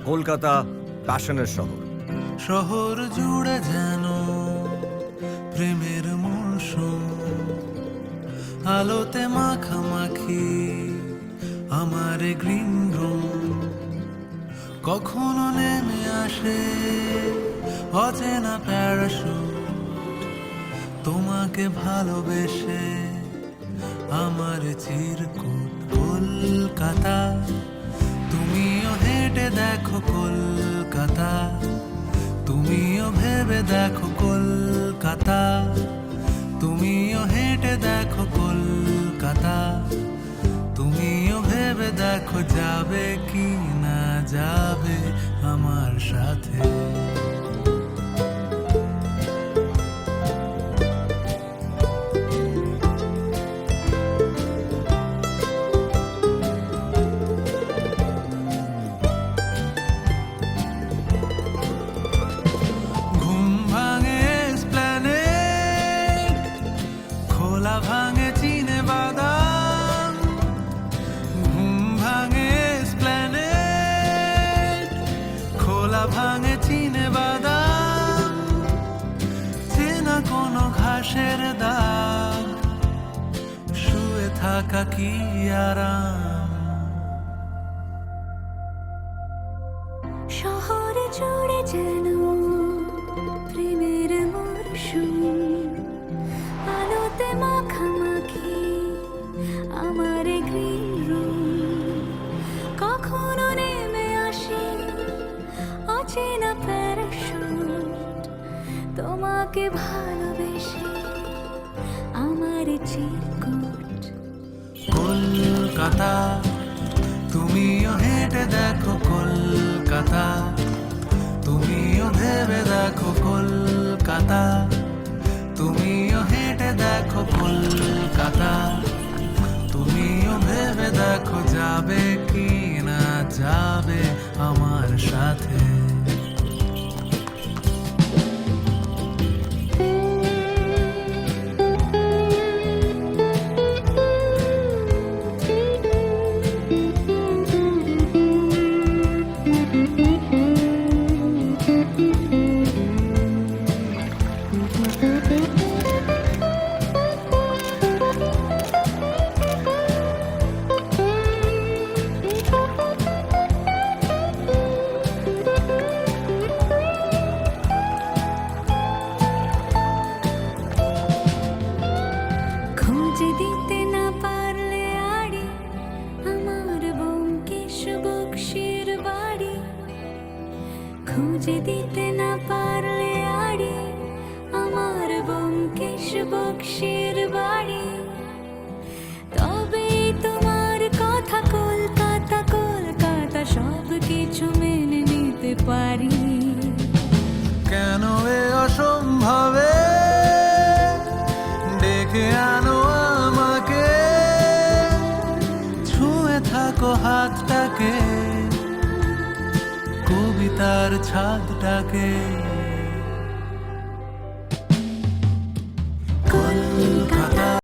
কলকাতা প্যাশনের শহর। শহর জুড়ে যেন প্রেমের মৌসুম, আলোতে মাখামাখি আমার গ্রিন রুম। কখনো নেমে আসে অচেনা প্যারাশুট, তোমাকে ভালোবেসে আমার চিরকুট। কলকাতা, তুমিও হেঁটে দেখো কলকাতা, তুমিও ভেবে দেখো কলকাতা, তুমিও হেঁটে দেখো কলকাতা, তুমিও ভেবে দেখো যাবে কি না যাবে আমার সাথে। ভাঙে চিনে বাদাম, ঘুম ভাঙে এসপ্ল্যানেড, খোলা ভাঙে চিনে বাদাম, চেনা কোনো ঘাসের দাগ, শুয়ে থাকা কি আরাম। শহরে জুড়ে যেন প্রেমের মরশুম, আলোতে মাখামাখি আমার গ্রিন রুম। কখনো নেমে আসে অচেনা প্যারাশুট, তোমাকে ভালোবেসে আমার চিরকুট। কলকাতা, তুমিও হেঁটে দেখো কলকাতা, তুমিও ভেবে দেখো কলকাতা, তুমিও হেঁটে দেখো কলকাতা, তুমিও ভেবে দেখো যাবে কি না যাবে আমার সাথে। খুঁজে দিতে না পারলে আড়ি আমার ব্যোমকেশ বক্সির বাড়ি, খুঁজে দিতে না পারলে আড়ি আমার ব্যোমকেশ বক্সির বাড়ি, তবে তোমার কথা কলকাতা কলকাতা সব কিছু মেনে নিতে পারি। কেন এ অসম্ভবে ডেকে আনো আমাকে, ছুঁয়ে থাকো হাতটাকে, কবিতার ছাদটাকে।